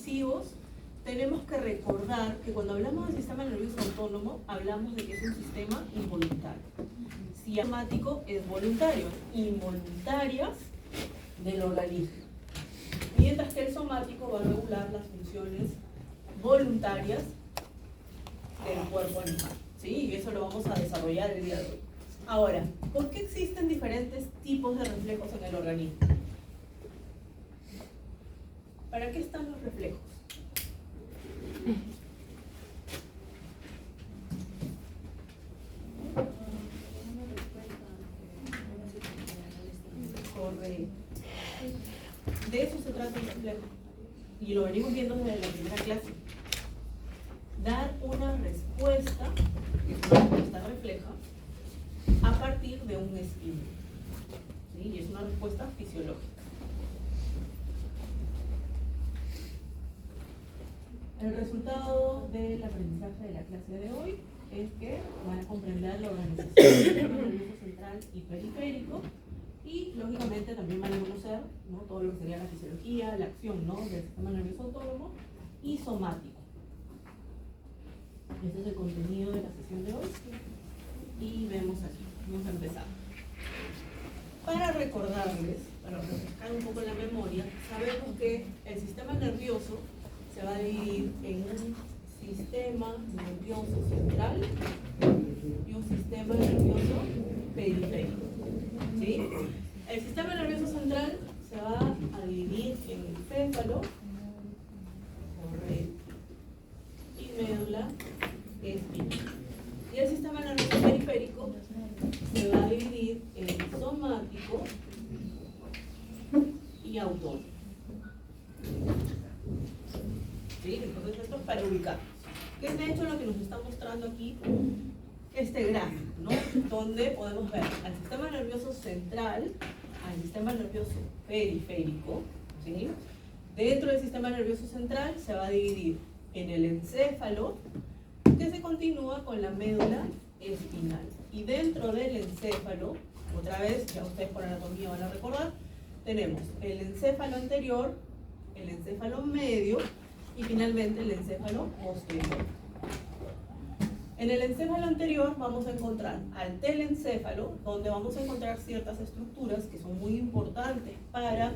reflexivos, tenemos que recordar que cuando hablamos del sistema nervioso autónomo, hablamos de que es un sistema involuntario. Si somático es voluntario, involuntarias del organismo. Mientras que el somático va a regular las funciones voluntarias del cuerpo animal. ¿Sí? Y eso lo vamos a desarrollar el día de hoy. Ahora, ¿por qué existen diferentes tipos de reflejos en el organismo? ¿Para qué están los reflejos? Correcto. De eso se trata el reflejo. Y lo venimos viendo desde la primera clase. Dar una respuesta, que es una respuesta refleja, a partir de un estímulo. ¿Sí? Y es una respuesta fisiológica. El resultado del aprendizaje de la clase de hoy es que van a comprender la organización del sistema nervioso central y periférico y, lógicamente, también van a conocer, ¿no?, todo lo que sería la fisiología, la acción, ¿no?, del sistema nervioso autónomo y somático. Este es el contenido de la sesión de hoy y vemos aquí, vamos a empezar. Para recordarles, para refrescar un poco la memoria, sabemos que el sistema nervioso se va a dividir en un sistema nervioso central y un sistema nervioso periférico. ¿Sí? El sistema nervioso central se va a dividir en encéfalo, y médula espinal. Y el sistema nervioso periférico se va a dividir en somático y autónomo. ¿Sí? Entonces esto es para ubicar. Que es de hecho lo que nos está mostrando aquí este gráfico, ¿no? Donde podemos ver al sistema nervioso central, al sistema nervioso periférico, ¿sí? Dentro del sistema nervioso central se va a dividir en el encéfalo, que se continúa con la médula espinal. Y dentro del encéfalo, otra vez, ya ustedes por anatomía van a recordar, tenemos el encéfalo anterior, el encéfalo medio y finalmente el encéfalo posterior. En el encéfalo anterior vamos a encontrar al telencéfalo, donde vamos a encontrar ciertas estructuras que son muy importantes para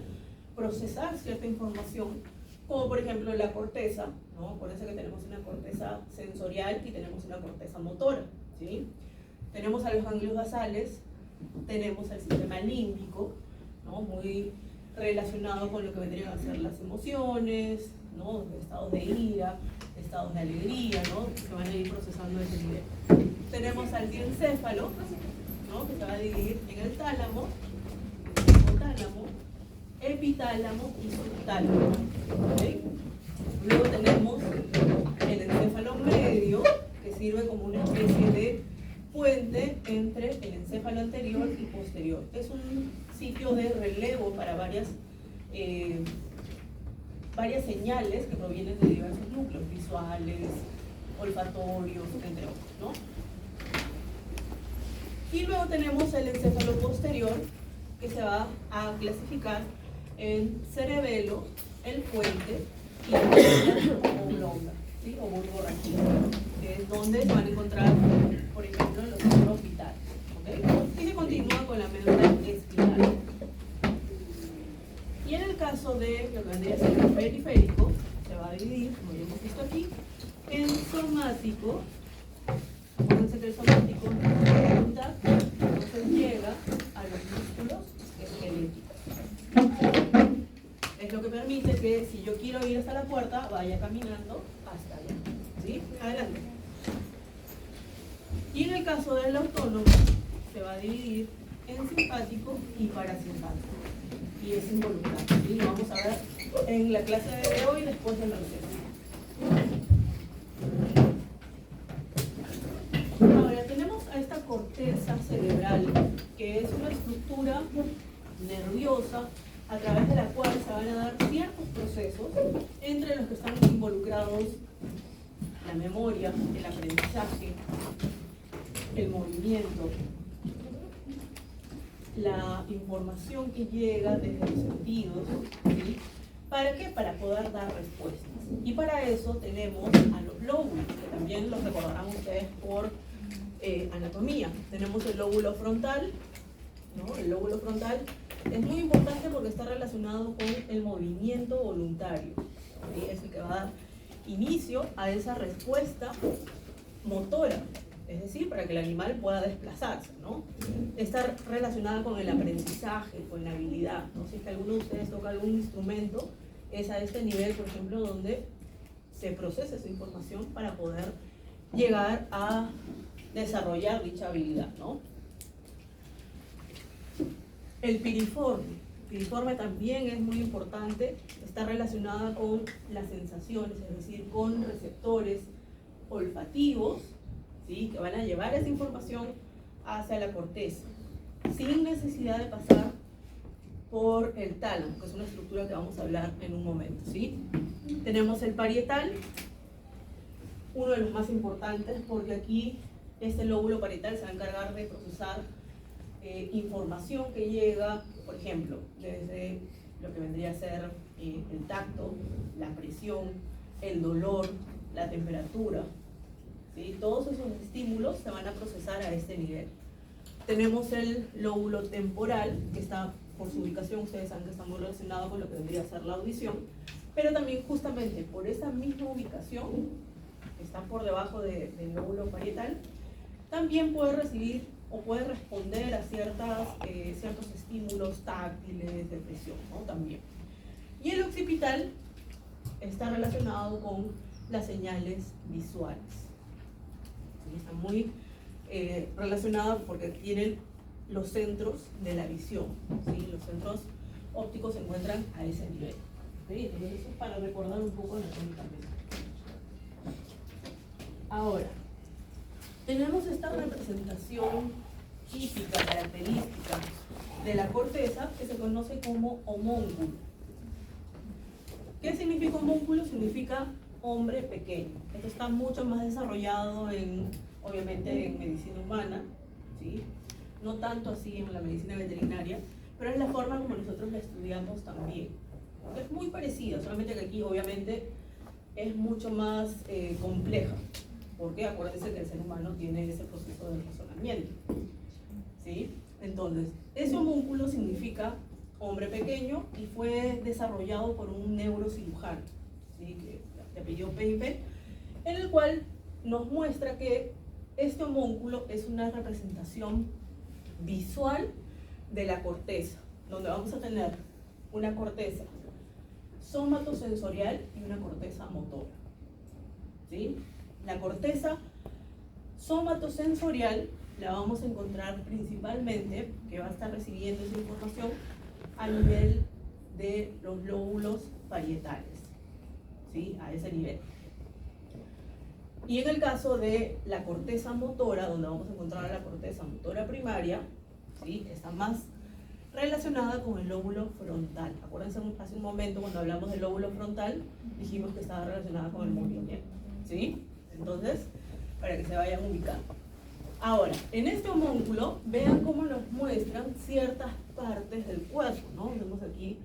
procesar cierta información, como por ejemplo la corteza, ¿no? Acuérdense que tenemos una corteza sensorial y tenemos una corteza motora, ¿sí? Tenemos a los ganglios basales, tenemos al sistema límbico, ¿no?, muy relacionado con lo que vendrían a ser las emociones, ¿no?, estados de ira, estados de alegría, ¿no?, que se van a ir procesando a ese nivel. Tenemos al diencéfalo, ¿no?, que se va a dividir en el tálamo, hipotálamo, epitálamo y subtálamo. ¿Okay? Luego tenemos el encéfalo medio, que sirve como una especie de puente entre el encéfalo anterior y posterior. Es un sitio de relevo para varias señales que provienen de diversos núcleos visuales, olfatorios, entre otros, ¿no? Y luego tenemos el encéfalo posterior, que se va a clasificar en cerebelo, el puente y la oblonga, ¿sí?, o bulbo raquídeo, que es donde se van a encontrar, por ejemplo, los órganos vitales, ¿okay? Y se continúa con la médula espinal. Y en el caso de lo que vendría a ser el periférico, se va a dividir, como ya hemos visto aquí, en somático. Acuérdense que el somático es la voluntad, entonces llega a los músculos esqueléticos. Es lo que permite que si yo quiero ir hasta la puerta, vaya caminando hasta allá. ¿Sí? Adelante. Y en el caso del autónomo, se va a dividir en simpático y parasimpático. Y es involuntario. ¿Sí? Lo vamos a ver en la clase de hoy después del receso. Ahora tenemos a esta corteza cerebral, que es una estructura nerviosa a través de la cual se van a dar ciertos procesos, entre los que están involucrados la memoria, el aprendizaje, el movimiento, la información que llega desde los sentidos, ¿sí? ¿Para qué? Para poder dar respuestas. Y para eso tenemos a los lóbulos, que también los recordarán ustedes por anatomía. Tenemos el lóbulo frontal, ¿no? El lóbulo frontal es muy importante porque está relacionado con el movimiento voluntario, ¿sí? Es el que va a dar inicio a esa respuesta motora, es decir, para que el animal pueda desplazarse, ¿no? Está relacionada con el aprendizaje, con la habilidad, ¿no? Si es que alguno de ustedes toca algún instrumento, es a este nivel, por ejemplo, donde se procesa esa información para poder llegar a desarrollar dicha habilidad, ¿no? El piriforme. El piriforme también es muy importante, está relacionada con las sensaciones, es decir, con receptores olfativos, ¿sí? Que van a llevar esa información hacia la corteza, sin necesidad de pasar por el tálamo, que es una estructura que vamos a hablar en un momento, ¿sí? Tenemos el parietal, uno de los más importantes, porque aquí este lóbulo parietal se va a encargar de procesar información que llega, por ejemplo, desde lo que vendría a ser el tacto, la presión, el dolor, la temperatura, ¿sí? Todos esos estímulos se van a procesar a este nivel. Tenemos el lóbulo temporal, que está, por su ubicación, ustedes saben que está muy relacionado con lo que vendría a ser la audición, pero también justamente por esa misma ubicación, que está por debajo del lóbulo parietal, también puede recibir o puede responder a ciertos estímulos táctiles, de presión, ¿no? También. Y el occipital está relacionado con las señales visuales. ¿Sí? Está muy relacionado porque tienen los centros de la visión, ¿sí? Los centros ópticos se encuentran a ese nivel, ¿sí? Entonces eso es para recordar un poco anatómicamente. Ahora, tenemos esta representación típica, característica de la corteza, que se conoce como homúnculo. ¿Qué significa homúnculo? Significa hombre pequeño. Esto está mucho más desarrollado obviamente en medicina humana, ¿sí? No tanto así en la medicina veterinaria, pero es la forma como nosotros la estudiamos también. Es muy parecida, solamente que aquí obviamente es mucho más compleja, porque acuérdense que el ser humano tiene ese proceso de razonamiento, ¿sí? Entonces, ese homúnculo significa hombre pequeño y fue desarrollado por un neurocirujano, ¿sí? Que de apellido Painter, en el cual nos muestra que este homúnculo es una representación visual de la corteza, donde vamos a tener una corteza somatosensorial y una corteza motora, ¿sí? La corteza somatosensorial la vamos a encontrar principalmente, que va a estar recibiendo esa información a nivel de los lóbulos parietales, ¿sí? A ese nivel. Y en el caso de la corteza motora, donde vamos a encontrar la corteza motora primaria, ¿sí? Está más relacionada con el lóbulo frontal. Acuérdense, hace un momento cuando hablamos del lóbulo frontal, dijimos que estaba relacionada con el movimiento, ¿sí? Entonces, para que se vayan ubicando. Ahora, en este homúnculo, vean cómo nos muestran ciertas partes del cuerpo, ¿no? Vemos aquí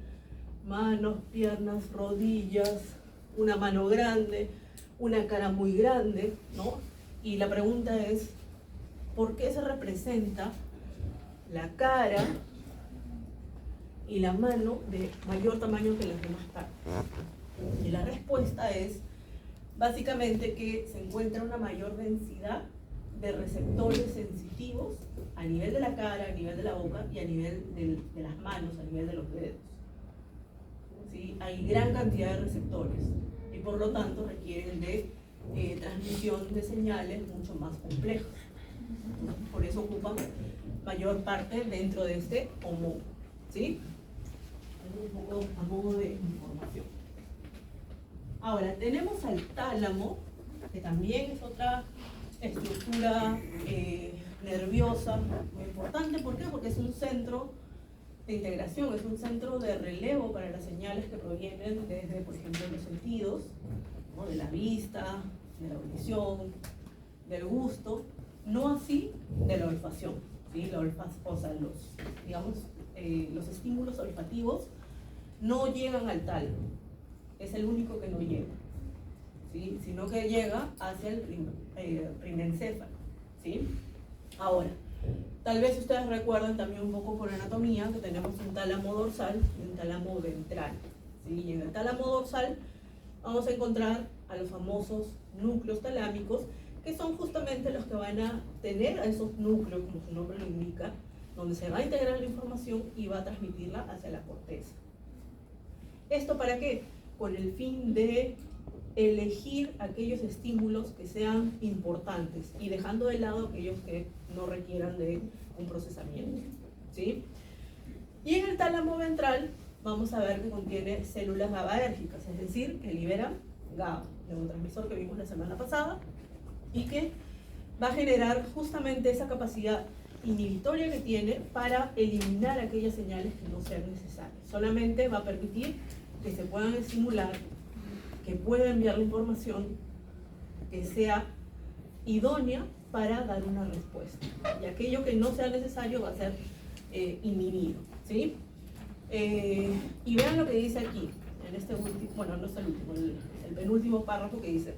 manos, piernas, rodillas, una mano grande, una cara muy grande, ¿no? Y la pregunta es, ¿por qué se representa la cara y la mano de mayor tamaño que las demás partes? Y la respuesta es básicamente que se encuentra una mayor densidad de receptores sensitivos a nivel de la cara, a nivel de la boca y a nivel de las manos, a nivel de los dedos, ¿sí? Hay gran cantidad de receptores y por lo tanto requieren de transmisión de señales mucho más complejas. Por eso ocupan mayor parte dentro de este homúnculo, ¿sí? Un poco a modo de información. Ahora, tenemos al tálamo, que también es otra estructura nerviosa muy importante. ¿Por qué? Porque es un centro de integración, es un centro de relevo para las señales que provienen desde, por ejemplo, los sentidos, ¿no? De la vista, de la audición, del gusto, no así de la olfacción, ¿sí? O sea, los estímulos olfativos no llegan al tálamo, es el único que no llega, sino que llega hacia el rindencéfalo, ¿sí? Ahora, tal vez ustedes recuerden también un poco por anatomía que tenemos un tálamo dorsal y un tálamo ventral, ¿sí? Y en el tálamo dorsal vamos a encontrar a los famosos núcleos talámicos, que son justamente los que van a tener a esos núcleos, como su nombre lo indica, donde se va a integrar la información y va a transmitirla hacia la corteza. ¿Esto para qué? Con el fin de elegir aquellos estímulos que sean importantes y dejando de lado aquellos que no requieran de un procesamiento, ¿sí? Y en el tálamo ventral vamos a ver que contiene células GABAérgicas, es decir, que liberan GABA, neurotransmisor que vimos la semana pasada, y que va a generar justamente esa capacidad inhibitoria que tiene para eliminar aquellas señales que no sean necesarias. Solamente va a permitir que se puedan estimular, que pueda enviar la información que sea idónea para dar una respuesta. Y aquello que no sea necesario va a ser inhibido, ¿sí? Y vean lo que dice aquí, en este último, bueno, no es el último, el penúltimo párrafo que dice: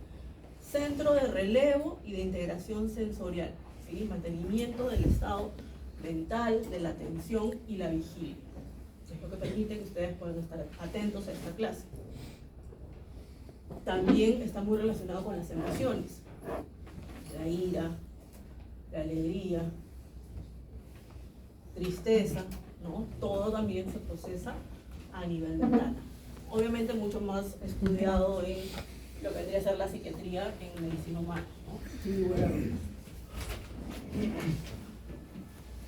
centro de relevo y de integración sensorial, ¿sí? Mantenimiento del estado mental, de la atención y la vigilia. Es lo que permite que ustedes puedan estar atentos a esta clase. También está muy relacionado con las emociones, la ira, la alegría, tristeza, ¿no? Todo también se procesa a nivel mental. Obviamente mucho más estudiado en lo que vendría a ser la psiquiatría en medicina humana, ¿no? Sí, bueno.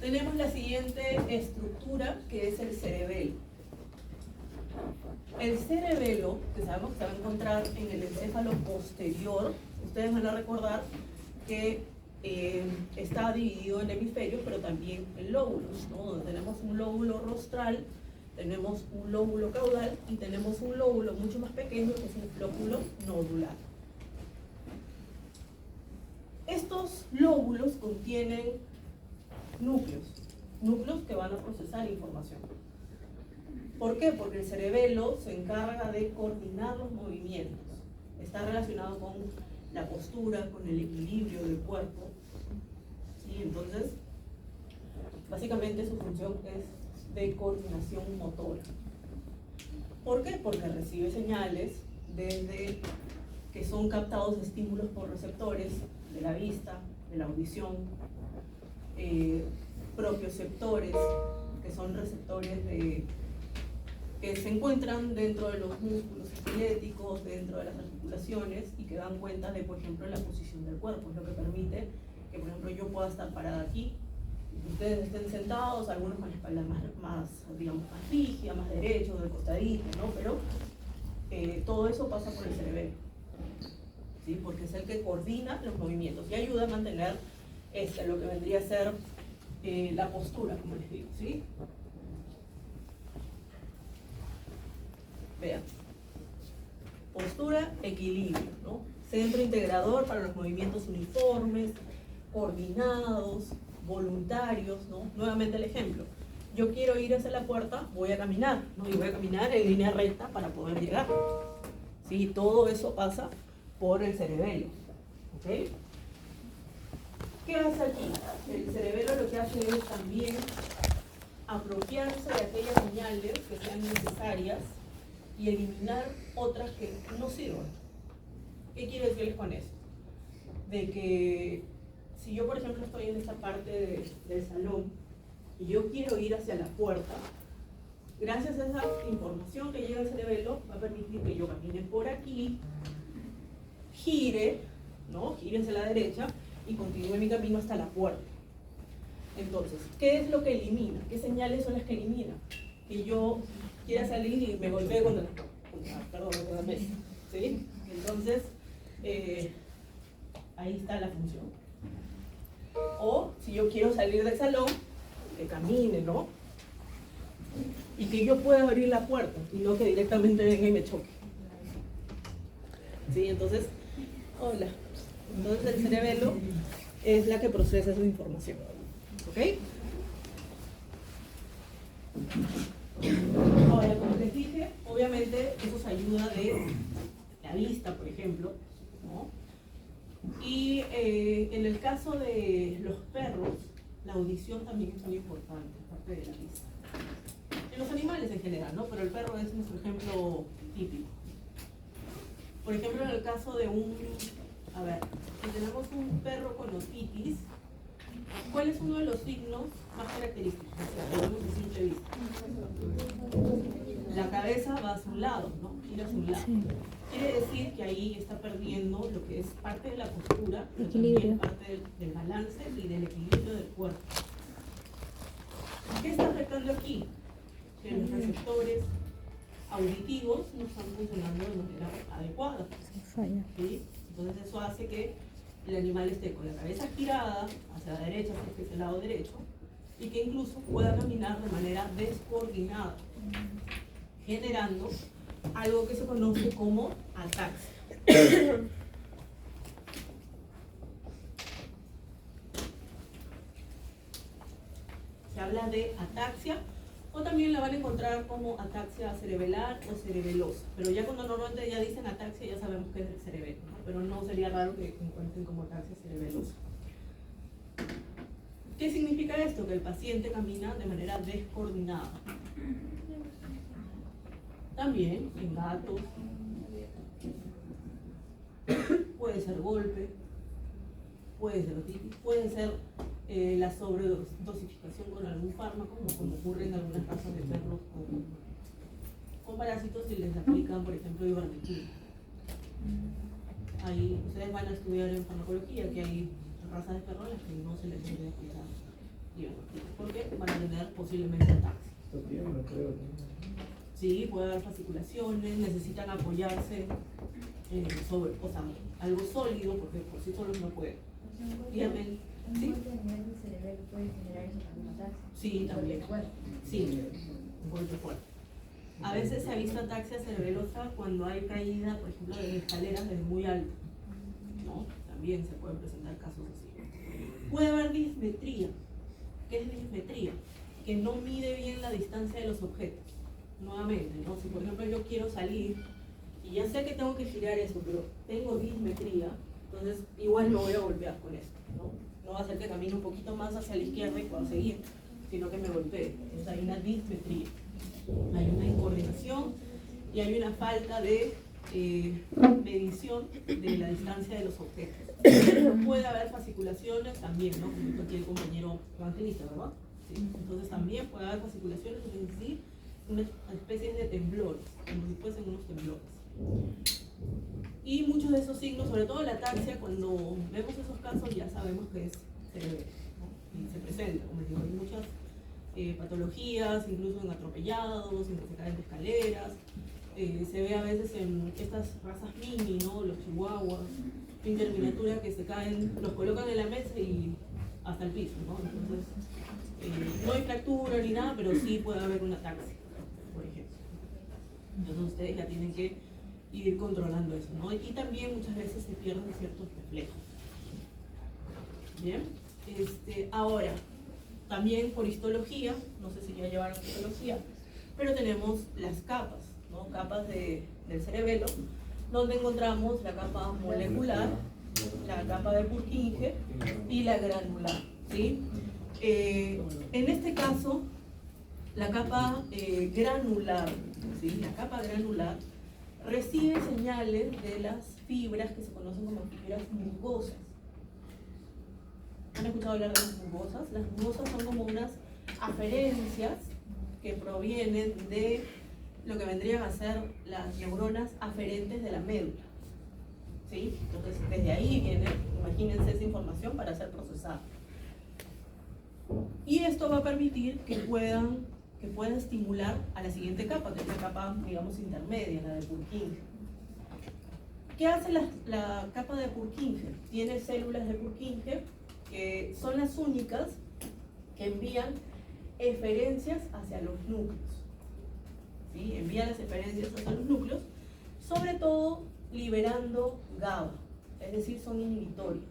Tenemos la siguiente estructura, que es el cerebelo. El cerebelo, que sabemos que se va a encontrar en el encéfalo posterior, ustedes van a recordar que está dividido en hemisferios, pero también en lóbulos, ¿no? Donde tenemos un lóbulo rostral, tenemos un lóbulo caudal y tenemos un lóbulo mucho más pequeño, que es el lóbulo nodular. Estos lóbulos contienen núcleos que van a procesar información. ¿Por qué? Porque el cerebelo se encarga de coordinar los movimientos. Está relacionado con la postura, con el equilibrio del cuerpo. ¿Sí? Entonces, básicamente su función es de coordinación motora. ¿Por qué? Porque recibe señales desde que son captados estímulos por receptores de la vista, de la audición, propioceptores, que son receptores que se encuentran dentro de los músculos esqueléticos, dentro de las articulaciones y que dan cuenta de, por ejemplo, la posición del cuerpo. Es lo que permite que, por ejemplo, yo pueda estar parada aquí, ustedes estén sentados, algunos con la espalda digamos, más rígida, más derecho, de costadito, ¿no? Pero todo eso pasa por el cerebelo, ¿sí? Porque es el que coordina los movimientos y ayuda a mantener lo que vendría a ser la postura, como les digo, ¿sí? Vean, postura, equilibrio, ¿no? Centro integrador para los movimientos uniformes, coordinados, voluntarios, ¿no? Nuevamente el ejemplo, yo quiero ir hacia la puerta, voy a caminar, ¿no? Y voy a caminar en línea recta para poder llegar, ¿sí? Todo eso pasa por el cerebelo, ¿ok? ¿Qué hace aquí? El cerebelo lo que hace es también apropiarse de aquellas señales que sean necesarias y eliminar otras que no sirvan. ¿Qué quiero decirles con eso? De que si yo, por ejemplo, estoy en esta parte del salón y yo quiero ir hacia la puerta, gracias a esa información que llega al cerebelo, va a permitir que yo camine por aquí, gire, ¿no? Gire hacia la derecha y continúe mi camino hasta la puerta. Entonces, ¿qué es lo que elimina? ¿Qué señales son las que elimina? Que yo quiera salir y me golpee contra la mesa, ¿sí? Entonces, ahí está la función. O si yo quiero salir del salón, que camine, ¿no? Y que yo pueda abrir la puerta y no que directamente venga y me choque. ¿Sí? Entonces, hola. Entonces el cerebelo es la que procesa esa información. ¿Ok? Ahora, como les dije, obviamente eso se ayuda de la vista, por ejemplo, ¿no? Y en el caso de los perros, la audición también es muy importante, parte de la vista. En los animales en general, ¿no? Pero el perro es nuestro ejemplo típico. Por ejemplo, en el caso de si tenemos un perro con otitis, ¿cuál es uno de los signos más característicos? O sea, lo vemos a simple vista. La cabeza va hacia un lado, ¿no? Gira hacia un lado. Sí. Quiere decir que ahí está perdiendo lo que es parte de la postura, pero Equilibrio. también parte del balance y del equilibrio del cuerpo. ¿Qué está afectando aquí? Que los receptores auditivos no están funcionando de manera adecuada. Se falla. ¿Sí? Entonces eso hace que el animal esté con la cabeza girada hacia la derecha, hacia el lado derecho, y que incluso pueda caminar de manera descoordinada, generando algo que se conoce como ataxia. Se habla de ataxia, o también la van a encontrar como ataxia cerebelar o cerebelosa. Pero ya cuando normalmente ya dicen ataxia, ya sabemos que es el cerebelo, ¿no? Pero no sería raro que encuentren como ataxia cerebelosa. ¿Qué significa esto? Que el paciente camina de manera descoordinada. También en gatos, puede ser golpe, puede ser otitis, puede ser la sobredosificación con algún fármaco, como ocurre en algunas razas de perros con parásitos y les aplican, por ejemplo, ivermectina. Ahí ustedes van a estudiar en farmacología que hay razas de perros a las que no se les debe aplicar ivermectina, porque van a tener posiblemente ataques. Sí, puede haber fasciculaciones, necesitan apoyarse sobre, o sea, algo sólido, porque por sí solos no pueden. Dígame. ¿Sí? ¿Un golpe a nivel del cerebelo puede generar eso también ataxia? Sí, también. Sí, un golpe fuerte. A veces se ha visto ataxia cerebelosa cuando hay caída, por ejemplo, de escaleras desde muy alto, ¿no? También se pueden presentar casos así. Puede haber dismetría. ¿Qué es dismetría? Que no mide bien la distancia de los objetos. Nuevamente, ¿no? Si por ejemplo yo quiero salir y ya sé que tengo que girar eso, pero tengo dismetría, entonces igual me voy a golpear con esto, ¿no? No va a hacer que camine un poquito más hacia la izquierda y pueda seguir, sino que me golpee. Entonces hay una dismetría, hay una incoordinación y hay una falta de medición de la distancia de los objetos. Puede haber fasciculaciones también, ¿no? Como dijo aquí el compañero evangelista, ¿verdad? Sí. Entonces también puede haber fasciculaciones, es decir, una especie de temblores, como si fuesen unos temblores. Y muchos de esos signos, sobre todo la ataxia, cuando vemos esos casos ya sabemos que es cerebelo, ¿no? Y se presenta, como digo, hay muchas patologías, incluso en atropellados, en que se caen de escaleras. Se ve a veces en estas razas mini, ¿no? Los chihuahuas, finger miniatura, que se caen, los colocan en la mesa y hasta el piso, ¿no? Entonces, no hay fractura ni nada, pero sí puede haber una ataxia, por ejemplo. Entonces ustedes ya tienen que ir controlando eso, ¿no? Y también muchas veces se pierden ciertos reflejos. Bien, ahora, también por histología, no sé si ya llevaron histología, pero tenemos las capas, ¿no? Capas del cerebelo, donde encontramos la capa molecular, la capa de Purkinje y la granular, ¿sí? En este caso, la capa granular, ¿sí? La capa granular recibe señales de las fibras que se conocen como fibras musgosas. ¿Han escuchado hablar de las musgosas? Las musgosas son como unas aferencias que provienen de lo que vendrían a ser las neuronas aferentes de la médula. ¿Sí? Entonces, desde ahí viene, imagínense esa información para ser procesada. Y esto va a permitir que puedan estimular a la siguiente capa, que es la capa, digamos, intermedia, la de Purkinje. ¿Qué hace la capa de Purkinje? Tiene células de Purkinje que son las únicas que envían eferencias hacia los núcleos. ¿Sí? Envían las eferencias hacia los núcleos, sobre todo liberando GABA, es decir, son inhibitorias,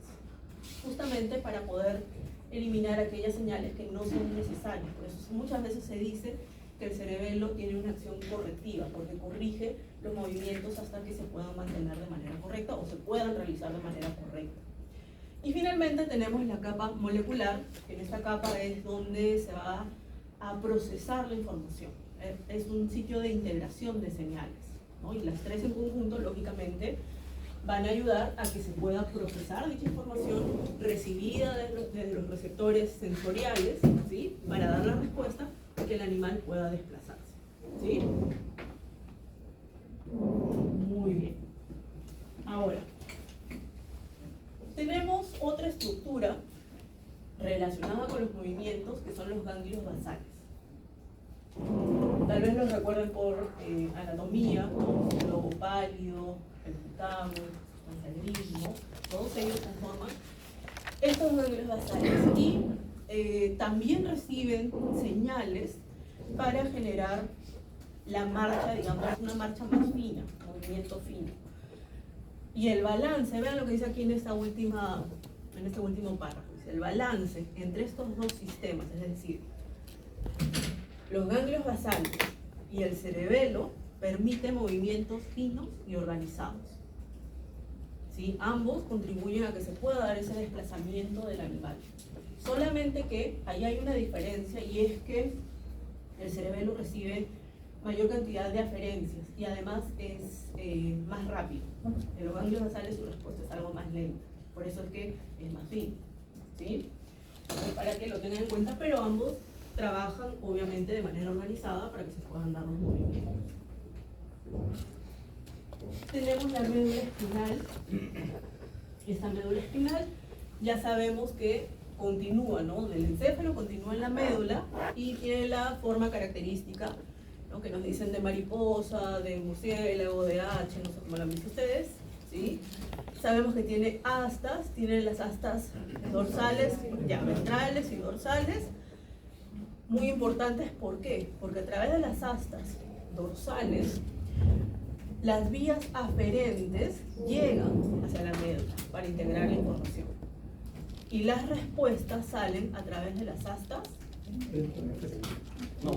justamente para poder eliminar aquellas señales que no son necesarias. Por eso muchas veces se dice que el cerebelo tiene una acción correctiva, porque corrige los movimientos hasta que se puedan mantener de manera correcta. correcta o se puedan realizar de manera correcta. Y finalmente tenemos la capa molecular, que en esta capa es donde se va a procesar la información. Es un sitio de integración de señales, ¿no? Y las tres en conjunto, lógicamente, van a ayudar a que se pueda procesar dicha información recibida desde los receptores sensoriales, ¿sí? Para dar la respuesta y que el animal pueda desplazarse, ¿sí? Muy bien. Ahora, tenemos otra estructura relacionada con los movimientos que son los ganglios basales. Tal vez los recuerden por anatomía, ¿no? El globo pálido, el putamo, el grismo, todos ellos conforman estos ganglios basales y también reciben señales para generar la marcha, digamos, una marcha más fina, movimiento fino. Y el balance, vean lo que dice aquí en este último párrafo, dice, el balance entre estos dos sistemas, es decir, los ganglios basales y el cerebelo, permite movimientos finos y organizados. ¿Sí? Ambos contribuyen a que se pueda dar ese desplazamiento del animal. Solamente que ahí hay una diferencia y es que el cerebelo recibe mayor cantidad de aferencias y además es más rápido. En los ganglios basales su respuesta es algo más lenta, por eso es que es más fino, ¿sí? Para que lo tengan en cuenta, pero ambos trabajan obviamente de manera organizada para que se puedan dar los movimientos. Tenemos la médula espinal. Esta médula espinal ya sabemos que continúa, ¿no? Del encéfalo continúa en la médula y tiene la forma característica, ¿no? Que nos dicen de mariposa, de murciélago, de H, no sé cómo lo han visto ustedes, ¿sí? Sabemos que tiene astas, tiene las astas dorsales, ya ventrales y dorsales. Muy importantes, ¿por qué? Porque a través de las astas dorsales, las vías aferentes llegan hacia la médula para integrar la información. Y las respuestas salen a través de las astas.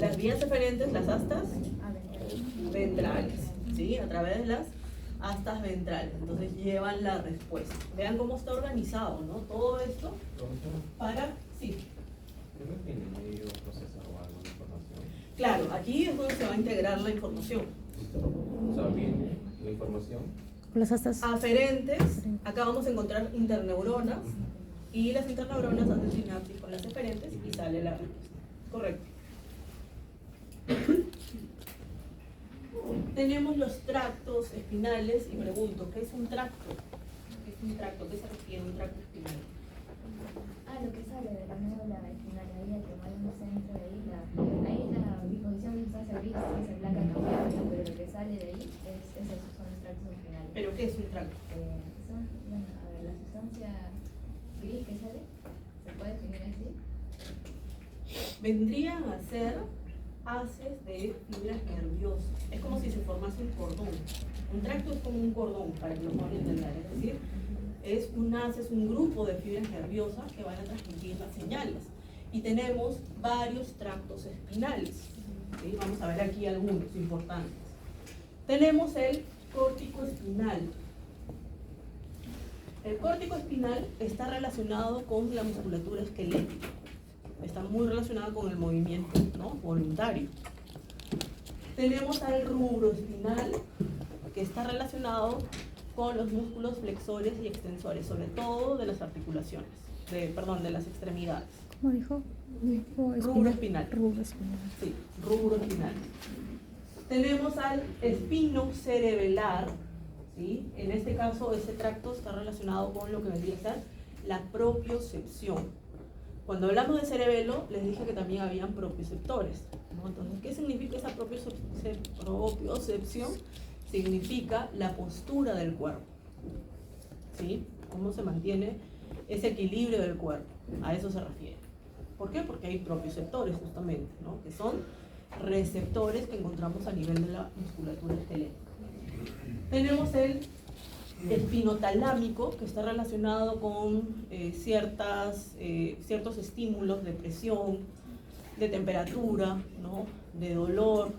Las vías aferentes, las astas ventrales, ¿sí? A través de las astas ventrales. Entonces llevan la respuesta. Vean cómo está organizado, ¿no? Todo esto para... Sí. ¿No tiene medio procesado algo de información? Claro, aquí es donde se va a integrar la información. O sea, viene la información. Las astas Aferentes, acá vamos a encontrar interneuronas y las interneuronas hacen sinapsis con las eferentes y sale la respuesta. Correcto. Tenemos los tractos espinales y pregunto, ¿qué es un tracto? ¿Qué es un tracto? ¿Qué se refiere a un tracto espinal? Lo que sale de la médula espinal, ahí el que va en el centro, ahí la disposición de sustancia gris es blanca cambiable, pero lo que sale de ahí son los tractos espinales. ¿Pero qué es un tracto? La sustancia gris que sale, ¿se puede definir así? Vendrían a ser haces de fibras nerviosas. Es como si se formase un cordón. Un tracto es como un cordón, para que lo puedan entender. Es decir, es un grupo de fibras nerviosas que van a transmitir las señales. Y tenemos varios tractos espinales. ¿Sí? Vamos a ver aquí algunos importantes. Tenemos el córtico espinal. El córtico espinal está relacionado con la musculatura esquelética. Está muy relacionado con el movimiento, ¿no? Voluntario. Tenemos al rubro espinal, que está relacionado con los músculos flexores y extensores, sobre todo de las articulaciones, de las extremidades. ¿cómo dijo? Rubro espinal. Rubro espinal. Sí, rubro espinal. Tenemos al espino cerebelar, ¿sí? En este caso, ese tracto está relacionado con lo que vendría a ser la propiocepción. Cuando hablamos de cerebelo, les dije que también habían propioceptores, ¿no? Entonces, ¿qué significa esa propiocepción? Significa la postura del cuerpo, ¿sí? Cómo se mantiene ese equilibrio del cuerpo, a eso se refiere. ¿Por qué? Porque hay propioceptores justamente, ¿no? Que son receptores que encontramos a nivel de la musculatura esquelética. Tenemos el espinotalámico, que está relacionado con ciertos estímulos de presión, de temperatura, ¿no? De dolor,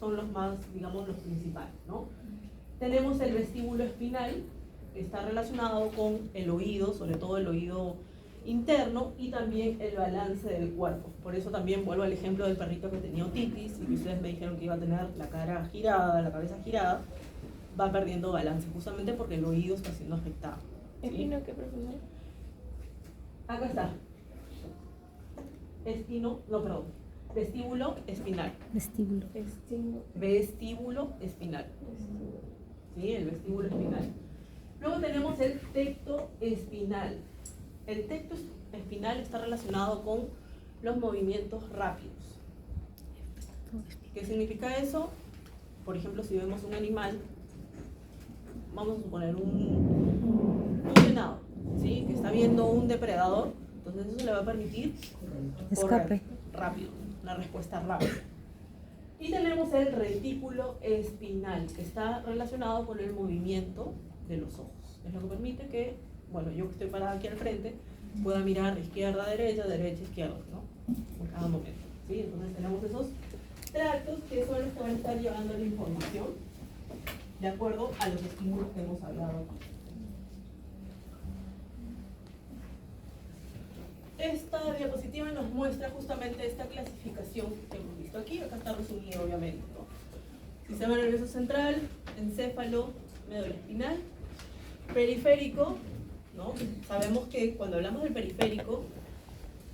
son los más, digamos, los principales, ¿no? Tenemos el vestíbulo espinal, que está relacionado con el oído, sobre todo el oído interno, y también el balance del cuerpo. Por eso también vuelvo al ejemplo del perrito que tenía otitis y que ustedes me dijeron que iba a tener la cara girada, la cabeza girada, va perdiendo balance, justamente porque el oído está siendo afectado. ¿Sí? ¿Espino qué, profesor? Acá está. Vestíbulo espinal. Vestíbulo. Vestíbulo espinal. ¿Sí? El vestíbulo espinal. Luego tenemos el tecto espinal. El tecto espinal está relacionado con los movimientos rápidos. ¿Qué significa eso? Por ejemplo, si vemos un animal, vamos a suponer un venado, ¿sí? Que está viendo un depredador, entonces eso le va a permitir correr Escape. rápido, una respuesta rápida. Y tenemos el retículo espinal, que está relacionado con el movimiento de los ojos. Es lo que permite que, bueno, yo que estoy parada aquí al frente, pueda mirar izquierda, derecha, izquierda, ¿no? En cada momento, ¿sí? Entonces tenemos esos tractos que son los que van a estar llevando la información de acuerdo a los estímulos que hemos hablado. Esta diapositiva nos muestra justamente esta clasificación que hemos visto aquí. Acá está resumido, obviamente, ¿no? Sistema nervioso central, encéfalo, médula espinal, periférico, ¿no? Sabemos que cuando hablamos del periférico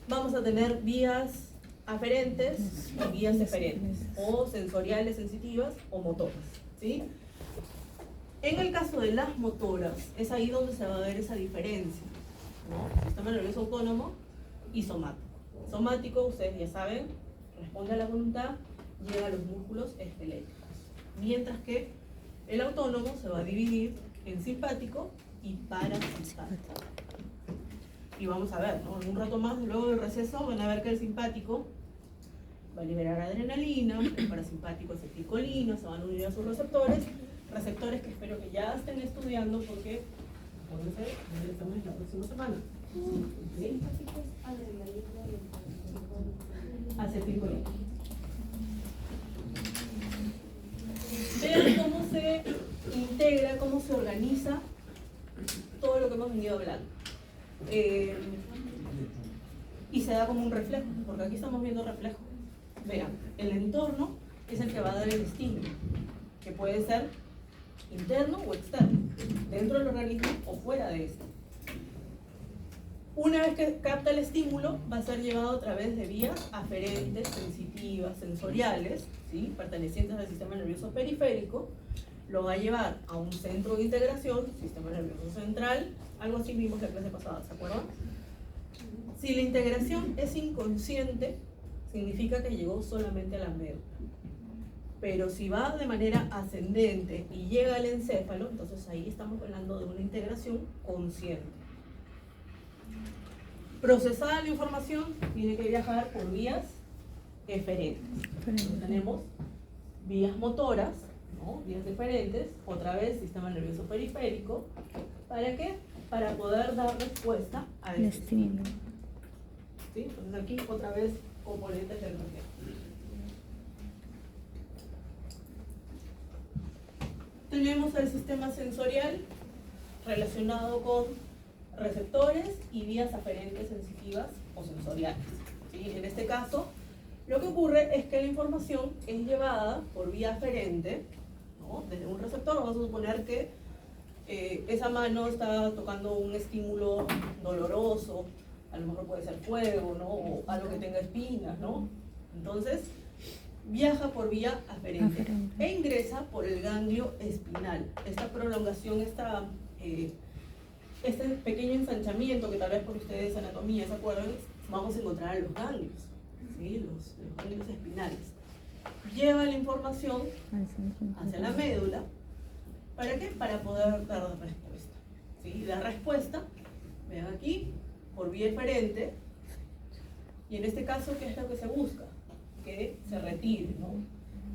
vamos a tener vías aferentes y vías eferentes, o sensoriales sensitivas o motoras, ¿sí? En el caso de las motoras, es ahí donde se va a ver esa diferencia, ¿no? Sistema nervioso autónomo y somático. Somático, ustedes ya saben, responde a la voluntad, llega a los músculos esqueléticos. Mientras que el autónomo se va a dividir en simpático y parasimpático. Y vamos a ver, ¿no? En un rato más, luego del receso, van a ver que el simpático va a liberar adrenalina, el parasimpático acetilcolina, se van a unir a sus receptores que espero que ya estén estudiando porque pueden ser directamente la próxima semana. ¿Sí? Acetilcolina. Vean cómo se integra, cómo se organiza todo lo que hemos venido hablando. Y se da como un reflejo, porque aquí estamos viendo reflejo. Vean, el entorno es el que va a dar el estímulo, que puede ser interno o externo, dentro del organismo o fuera de este. Una vez que capta el estímulo, va a ser llevado a través de vías aferentes, sensitivas, sensoriales, ¿sí? Pertenecientes al sistema nervioso periférico, lo va a llevar a un centro de integración, sistema nervioso central, algo así vimos la clase pasada, ¿se acuerdan? Si la integración es inconsciente, significa que llegó solamente a la médula. Pero si va de manera ascendente y llega al encéfalo, entonces ahí estamos hablando de una integración consciente. Procesada la información tiene que viajar por vías eferentes. Entonces tenemos vías motoras, ¿no? Vías eferentes, otra vez sistema nervioso periférico. ¿Para qué? Para poder dar respuesta a El este estímulo. ¿sí? Entonces aquí otra vez componentes del reflejo. Tenemos el sistema sensorial relacionado con receptores y vías aferentes sensitivas o sensoriales, ¿sí? En este caso, lo que ocurre es que la información es llevada por vía aferente, ¿no? Desde un receptor. Vamos a suponer que esa mano está tocando un estímulo doloroso, a lo mejor puede ser fuego, ¿no? O algo que tenga espinas, ¿no? Entonces, viaja por vía aferente e ingresa por el ganglio espinal. Esta prolongación, este pequeño ensanchamiento que tal vez por ustedes anatomía se acuerdan, vamos a encontrar en los ganglios, ¿sí? Los ganglios espinales. Lleva la información hacia la médula. ¿Para qué? Para poder dar respuesta, ¿sí? La respuesta, vean aquí, por vía eferente, y en este caso, ¿qué es lo que se busca? Que se retire, ¿no?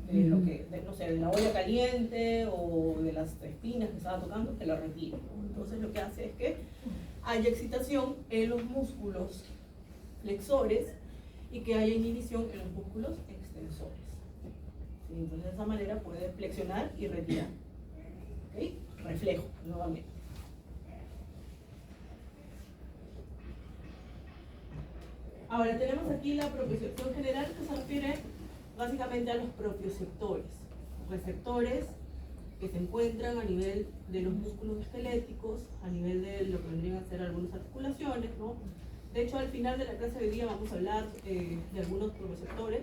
De lo que, no sé, de la olla caliente o de las espinas que estaba tocando, que la retire, ¿no? Entonces lo que hace es que haya excitación en los músculos flexores y que haya inhibición en los músculos extensores. ¿Sí? Entonces de esa manera puede flexionar y retirar. ¿Ok? Reflejo, nuevamente. Ahora tenemos aquí la propiocepción general, que se refiere básicamente a los propioceptores, receptores que se encuentran a nivel de los músculos esqueléticos, a nivel de lo que vendrían a ser algunas articulaciones, ¿no? De hecho, al final de la clase de hoy día vamos a hablar de algunos propioceptores,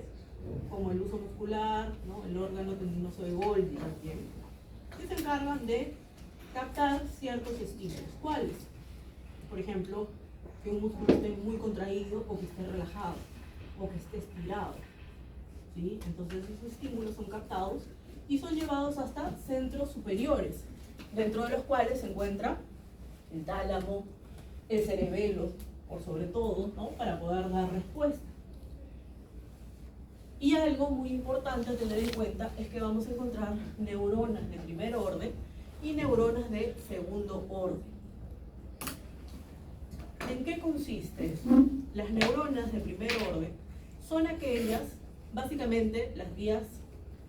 como el uso muscular, ¿no? El órgano tendinoso de Golgi también, que se encargan de captar ciertos estímulos. ¿Cuáles? Por ejemplo, que un músculo esté muy contraído o que esté relajado o que esté estirado, ¿sí? Entonces esos estímulos son captados y son llevados hasta centros superiores, dentro de los cuales se encuentra el tálamo, el cerebelo, por sobre todo, ¿no? Para poder dar respuesta. Y algo muy importante a tener en cuenta es que vamos a encontrar neuronas de primer orden y neuronas de segundo orden. ¿En qué consiste eso? Las neuronas de primer orden son aquellas, básicamente, las vías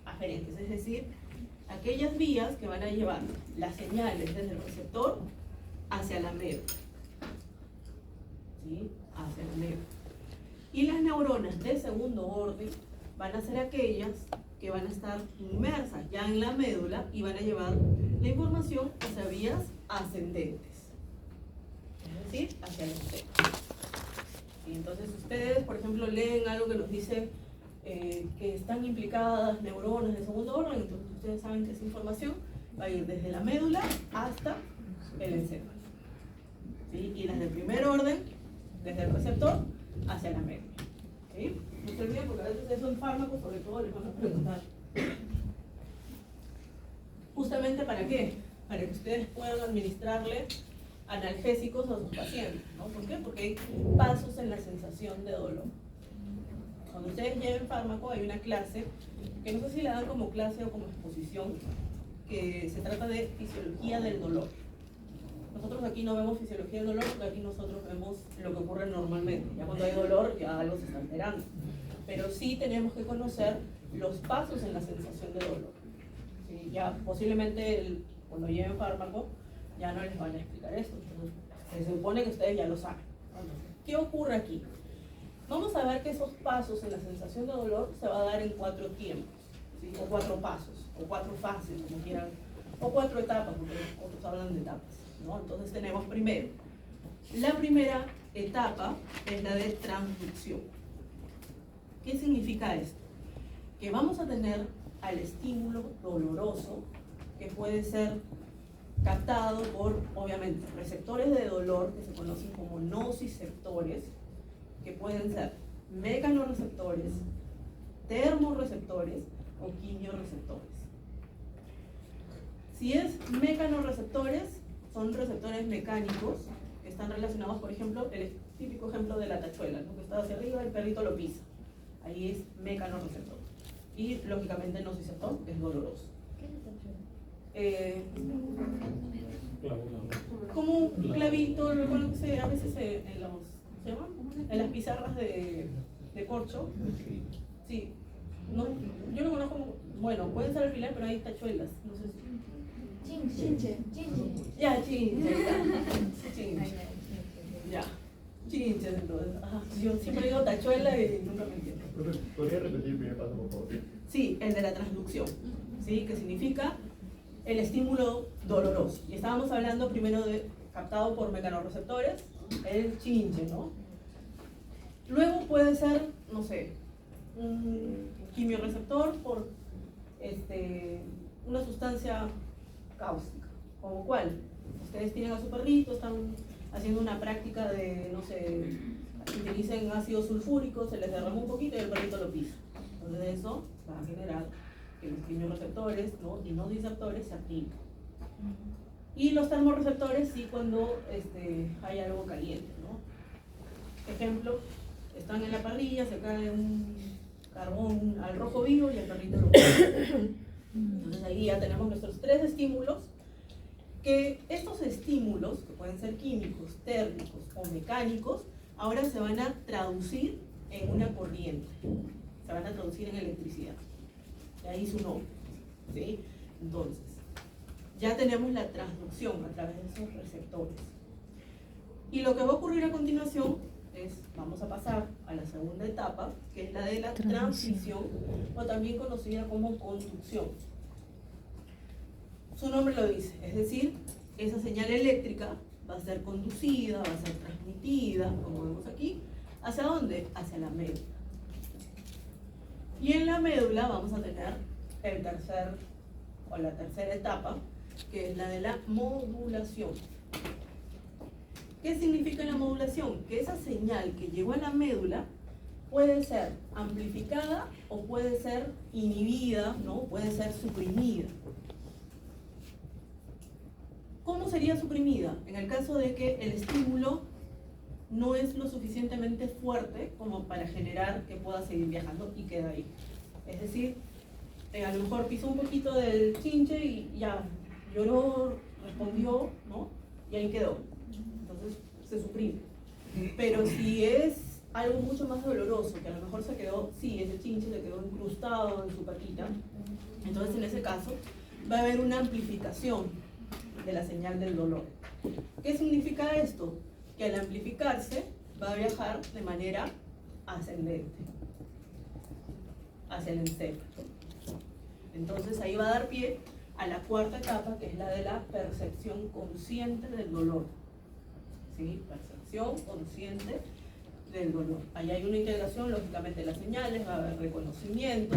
aferentes, es decir, aquellas vías que van a llevar las señales desde el receptor hacia la médula, ¿sí? Hacia la médula. Y las neuronas de segundo orden van a ser aquellas que van a estar inmersas ya en la médula y van a llevar la información hacia vías ascendentes, es decir, hacia el centro. Y entonces ustedes, por ejemplo, leen algo que nos dice que están implicadas neuronas de segundo orden, entonces ustedes saben que esa información va a ir desde la médula hasta el encéfalo, ¿sí? Y las de primer orden, desde el receptor hacia la médula, ¿sí? No se olviden porque a veces eso en fármacos, sobre todo, les van a preguntar. ¿Justamente para qué? Para que ustedes puedan administrarle analgésicos a sus pacientes, ¿no? ¿Por qué? Porque hay pasos en la sensación de dolor. Cuando ustedes lleven fármaco hay una clase, que no sé si la dan como clase o como exposición, que se trata de fisiología del dolor. Nosotros aquí no vemos fisiología del dolor porque aquí nosotros vemos lo que ocurre normalmente. Ya cuando hay dolor ya algo se está alterando. Pero sí tenemos que conocer los pasos en la sensación de dolor. ¿Sí? Ya posiblemente cuando lleven fármaco ya no les van a explicar esto. Entonces, se supone que ustedes ya lo saben. Entonces, ¿qué ocurre aquí? Vamos a ver que esos pasos en la sensación de dolor se va a dar en 4 tiempos, ¿sí? O 4 pasos, o 4 fases, como quieran, o 4 etapas, porque otros hablan de etapas, ¿no? Entonces tenemos primero, la primera etapa es la de transducción. ¿Qué significa esto? Que vamos a tener al estímulo doloroso, que puede ser captado por, obviamente, receptores de dolor, que se conocen como nociceptores, que pueden ser mecanorreceptores, termorreceptores o quimiorreceptores. Si es mecanorreceptores, son receptores mecánicos que están relacionados, por ejemplo, el típico ejemplo de la tachuela, ¿no? Que está hacia arriba, el perrito lo pisa. Ahí es mecanorreceptor. Y, lógicamente, nociceptor, que es doloroso. ¿Qué es esta Como un clavito, recuerdo que a veces en los, ¿se llama? En las pizarras de corcho. Sí. No, yo lo conozco como, bueno, pueden ser alfiler, pero hay tachuelas. No sé si. Chinche. Ya, chinche. Chinche. Ya. Chinche, entonces. Ajá. Yo siempre digo tachuela y nunca me entiendo. ¿Podría repetir el primer paso, por favor? Sí, el de la transducción, ¿sí? Que significa el estímulo doloroso. Y estábamos hablando primero de captado por mecanorreceptores, el chinche, ¿no? Luego puede ser, no sé, un quimiorreceptor por una sustancia cáustica. ¿Como cuál? Ustedes tienen a su perrito, están haciendo una práctica de, no sé, utilicen ácido sulfúrico, se les derrama un poquito y el perrito lo pisa. Entonces eso va a generar que los quimiorreceptores, ¿no? Y no diceptores se activen. Y los termorreceptores sí cuando hay algo caliente, ¿no? Ejemplo, están en la parrilla, se cae un carbón al rojo vivo y el perrito lo pisa. Entonces ahí ya tenemos nuestros 3 estímulos, que estos estímulos, que pueden ser químicos, térmicos o mecánicos, ahora se van a traducir en una corriente, se van a traducir en electricidad. De ahí su nombre, ¿sí? Entonces, ya tenemos la transducción a través de esos receptores. Y lo que va a ocurrir a continuación es, vamos a pasar a la segunda etapa, que es la de la transmisión, o también conocida como conducción. Su nombre lo dice, es decir, esa señal eléctrica va a ser conducida, va a ser transmitida, como vemos aquí, ¿hacia dónde? Hacia la médula. Y en la médula vamos a tener la tercera etapa, que es la de la modulación. ¿Qué significa la modulación? Que esa señal que llegó a la médula puede ser amplificada o puede ser inhibida, ¿no? Puede ser suprimida. ¿Cómo sería suprimida? En el caso de que el estímulo no es lo suficientemente fuerte como para generar que pueda seguir viajando y queda ahí. Es decir, a lo mejor pisó un poquito del chinche y ya lloró, respondió, ¿no? Y ahí quedó. Entonces se suprime. Pero si es algo mucho más doloroso, que a lo mejor se quedó, sí, ese chinche se quedó incrustado en su patita, entonces en ese caso va a haber una amplificación de la señal del dolor. ¿Qué significa esto? Que al amplificarse va a viajar de manera ascendente hacia el encéfalo. Entonces ahí va a dar pie a la cuarta etapa, que es la de la percepción consciente del dolor. ¿Sí? Percepción consciente del dolor. Ahí hay una integración, lógicamente, de las señales, va a haber reconocimiento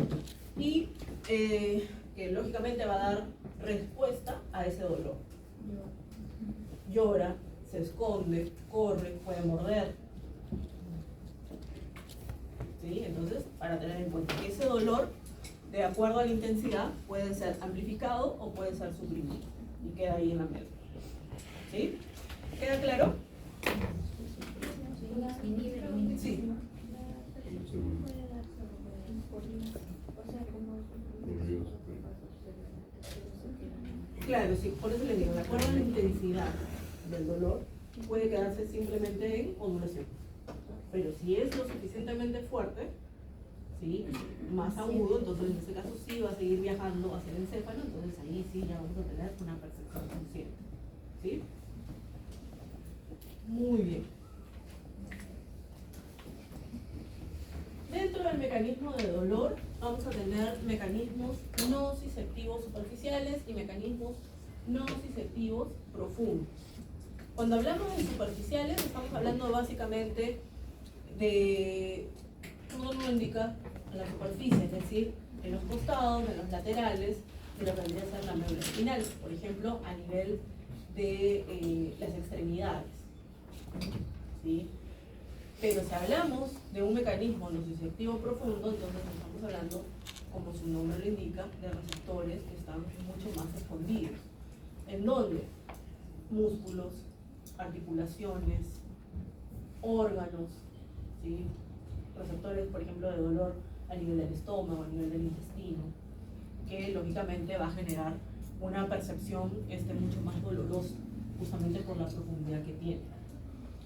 y que lógicamente va a dar respuesta a ese dolor. Llora, se esconde, corre, puede morder. ¿Sí? Entonces, para tener en cuenta que ese dolor, de acuerdo a la intensidad, puede ser amplificado o puede ser suprimido. Y queda ahí en la médula. ¿Sí? ¿Queda claro? Sí. Claro, sí, por eso les digo, de acuerdo a la intensidad del dolor, puede quedarse simplemente en ondulación. Pero si es lo suficientemente fuerte, ¿sí? Más agudo, entonces en este caso sí va a seguir viajando hacia el encéfalo, entonces ahí sí ya vamos a tener una percepción consciente. ¿Sí? Muy bien. Dentro del mecanismo de dolor vamos a tener mecanismos nociceptivos superficiales y mecanismos nociceptivos profundos. Cuando hablamos de superficiales estamos hablando básicamente de, todo nos indica en la superficie, es decir, en los costados, en los laterales de lo que vendría a ser la médula espinal, por ejemplo, a nivel de las extremidades. ¿Sí? Pero si hablamos de un mecanismo nociceptivo profundo, entonces estamos hablando, como su nombre lo indica, de receptores que están mucho más escondidos. ¿En dónde? Músculos, articulaciones, órganos, ¿sí? Receptores, por ejemplo, de dolor a nivel del estómago, a nivel del intestino, que lógicamente va a generar una percepción mucho más dolorosa, justamente por la profundidad que tiene.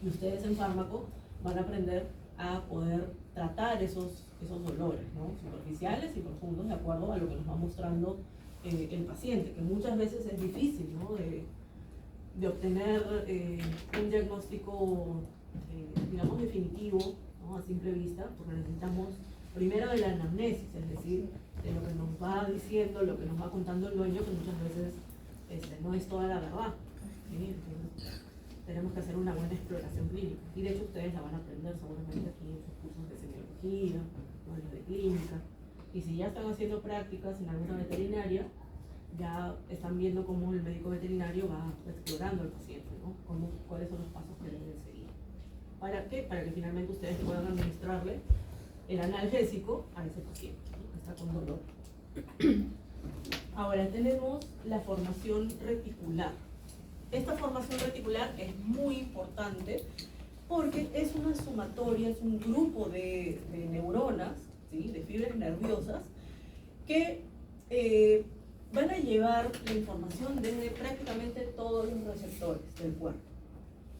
Y ustedes en fármaco van a aprender a poder tratar esos dolores, ¿no? Superficiales y profundos, de acuerdo a lo que nos va mostrando el paciente, que muchas veces es difícil, ¿no? de obtener un diagnóstico, digamos, definitivo, ¿no? A simple vista, porque necesitamos primero de la anamnesis, es decir, de lo que nos va diciendo, lo que nos va contando el dueño, que muchas veces no es toda la verdad. ¿Sí? Entonces, tenemos que hacer una buena exploración clínica. Y de hecho ustedes la van a aprender seguramente aquí en sus cursos de semiología, ¿no? En los de clínica. Y si ya están haciendo prácticas en alguna veterinaria, ya están viendo cómo el médico veterinario va explorando al paciente, ¿no? Cuáles son los pasos que deben seguir. ¿Para qué? Para que finalmente ustedes puedan administrarle el analgésico a ese paciente, ¿no? Que está con dolor. Ahora tenemos la formación reticular. Esta formación reticular es muy importante porque es una sumatoria, es un grupo de neuronas, ¿sí? De fibras nerviosas que van a llevar la información desde prácticamente todos los receptores del cuerpo,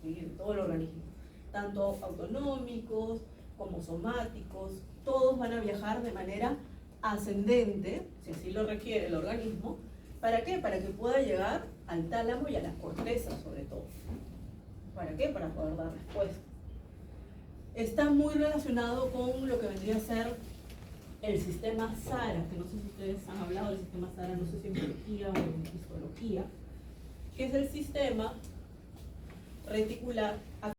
¿sí? De todo el organismo, tanto autonómicos como somáticos, todos van a viajar de manera ascendente, si así lo requiere el organismo, ¿Para qué? Para que pueda llegar al tálamo y a la corteza sobre todo. ¿Para qué? Para poder dar respuesta. Está muy relacionado con lo que vendría a ser el sistema SARA, que no sé si ustedes han hablado del sistema SARA, no sé si en biología o en histología, que es el sistema reticular